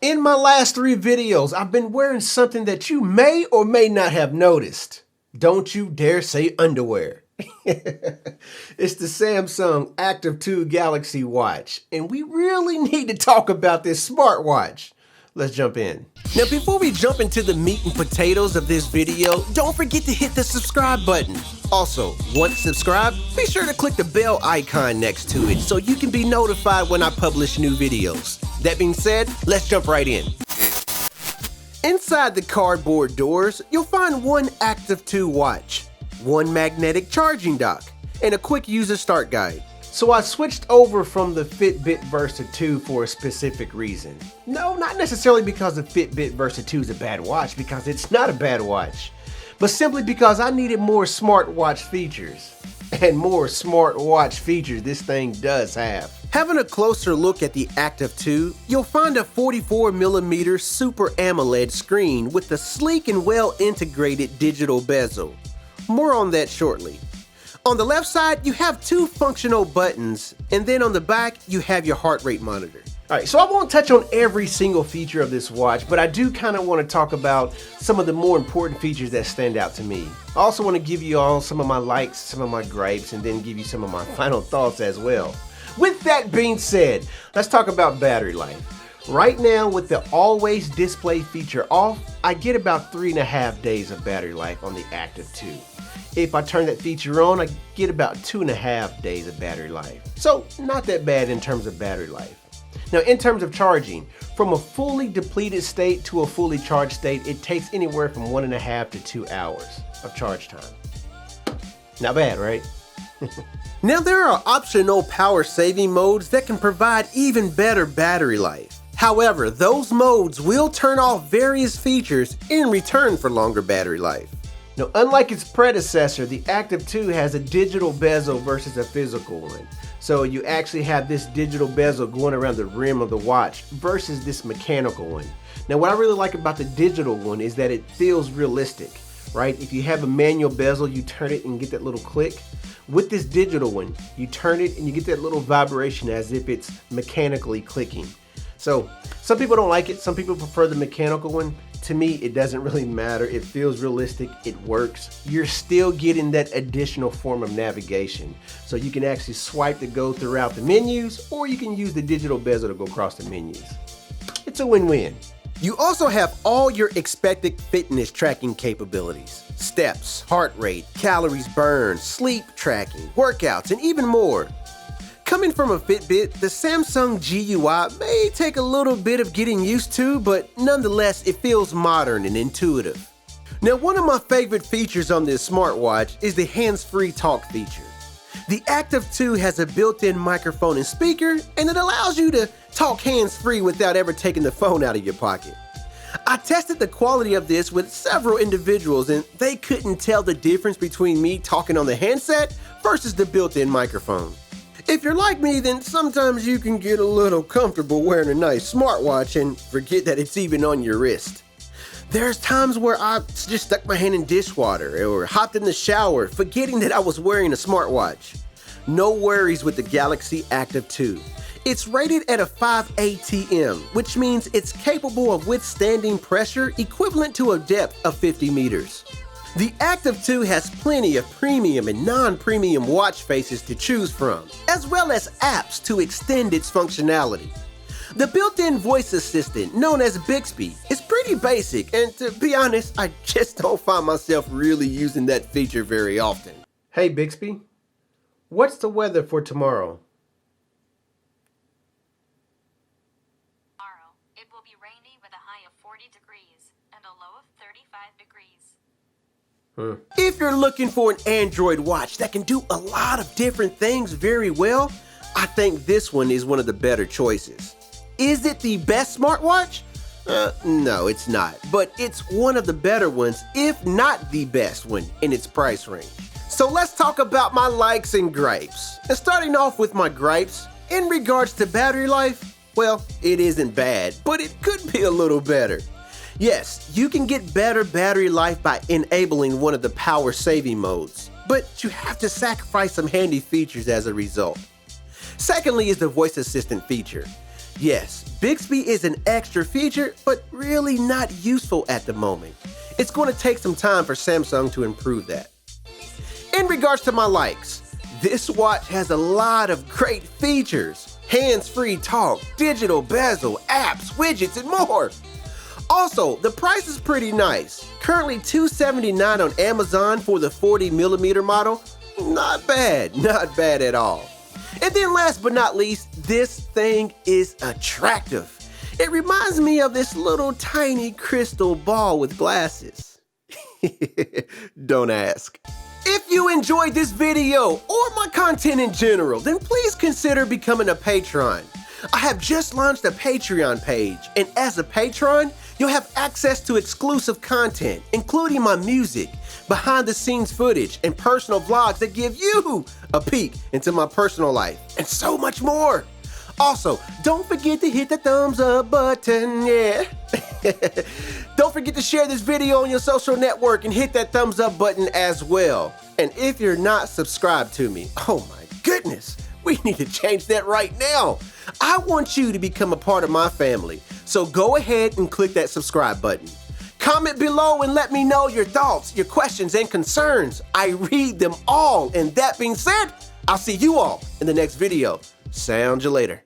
In my last 3 videos, I've been wearing something that you may or may not have noticed. Don't you dare say underwear. It's the Samsung Active 2 Galaxy Watch, and we really need to talk about this smartwatch. Let's jump in. Now, before we jump into the meat and potatoes of this video, don't forget to hit the subscribe button. Also, once subscribed, be sure to click the bell icon next to it so you can be notified when I publish new videos. That being said, let's jump right in. Inside the cardboard doors, you'll find one Active 2 watch, one magnetic charging dock, and a quick user start guide. So I switched over from the Fitbit Versa 2 for a specific reason. No, not necessarily because the Fitbit Versa 2 is a bad watch, because it's not a bad watch, but simply because I needed more smartwatch features. And more smartwatch features this thing does have. Having a closer look at the Active 2, you'll find a 44mm Super AMOLED screen with a sleek and well-integrated digital bezel. More on that shortly. On the left side, you have 2 functional buttons, and then on the back, you have your heart rate monitor. Alright, so I won't touch on every single feature of this watch, but I do kind of want to talk about some of the more important features that stand out to me. I also want to give you all some of my likes, some of my gripes, and then give you some of my final thoughts as well. With that being said, let's talk about battery life. Right now, with the always display feature off, I get about 3.5 days of battery life on the Active 2. If I turn that feature on, I get about 2.5 days of battery life. So not that bad in terms of battery life. Now, in terms of charging, from a fully depleted state to a fully charged state, it takes anywhere from 1.5 to 2 hours of charge time. Not bad, right? Now, there are optional power saving modes that can provide even better battery life. However, those modes will turn off various features in return for longer battery life. Now, unlike its predecessor, the Active 2 has a digital bezel versus a physical one. So you actually have this digital bezel going around the rim of the watch versus this mechanical one. Now, what I really like about the digital one is that it feels realistic, right? If you have a manual bezel, you turn it and get that little click. With this digital one, you turn it and you get that little vibration as if it's mechanically clicking. So some people don't like it, some people prefer the mechanical one. To me, it doesn't really matter. It feels realistic, it works. You're still getting that additional form of navigation. So you can actually swipe to go throughout the menus, or you can use the digital bezel to go across the menus. It's a win-win. You also have all your expected fitness tracking capabilities. Steps, heart rate, calories burned, sleep tracking, workouts, and even more. Coming from a Fitbit, the Samsung GUI may take a little bit of getting used to, but nonetheless, it feels modern and intuitive. Now, one of my favorite features on this smartwatch is the hands-free talk feature. The Active 2 has a built-in microphone and speaker, and it allows you to talk hands-free without ever taking the phone out of your pocket. I tested the quality of this with several individuals, and they couldn't tell the difference between me talking on the handset versus the built-in microphone. If you're like me, then sometimes you can get a little comfortable wearing a nice smartwatch and forget that it's even on your wrist. There's times where I just stuck my hand in dishwater or hopped in the shower, forgetting that I was wearing a smartwatch. No worries with the Galaxy Active 2. It's rated at a 5 ATM, which means it's capable of withstanding pressure equivalent to a depth of 50 meters. The Active 2 has plenty of premium and non-premium watch faces to choose from, as well as apps to extend its functionality. The built-in voice assistant, known as Bixby, is pretty basic, and to be honest, I just don't find myself really using that feature very often. Hey Bixby, what's the weather for tomorrow? Tomorrow, it will be rainy with a high of 40 degrees and a low of 35 degrees. If you're looking for an Android watch that can do a lot of different things very well, I think this one is one of the better choices. Is it the best smartwatch? No, it's not, but it's one of the better ones, if not the best one in its price range. So let's talk about my likes and gripes. And starting off with my gripes, in regards to battery life, well, it isn't bad, but it could be a little better. Yes, you can get better battery life by enabling one of the power saving modes, but you have to sacrifice some handy features as a result. Secondly is the voice assistant feature. Yes, Bixby is an extra feature, but really not useful at the moment. It's going to take some time for Samsung to improve that. In regards to my likes, this watch has a lot of great features. Hands-free talk, digital bezel, apps, widgets, and more. Also, the price is pretty nice. Currently $279 on Amazon for the 40mm model. Not bad at all. And then last but not least, this thing is attractive. It reminds me of this little tiny crystal ball with glasses. Don't ask. If you enjoyed this video or my content in general, then please consider becoming a patron. I have just launched a Patreon page, and as a patron, you'll have access to exclusive content, including my music, behind-the-scenes footage, and personal vlogs that give you a peek into my personal life, and so much more. Also, don't forget to hit the thumbs up button, yeah. Don't forget to share this video on your social network and hit that thumbs up button as well. And if you're not subscribed to me, oh my goodness, we need to change that right now. I want you to become a part of my family, so go ahead and click that subscribe button. Comment below and let me know your thoughts, your questions, and concerns. I read them all, and that being said, I'll see you all in the next video. Sound you later.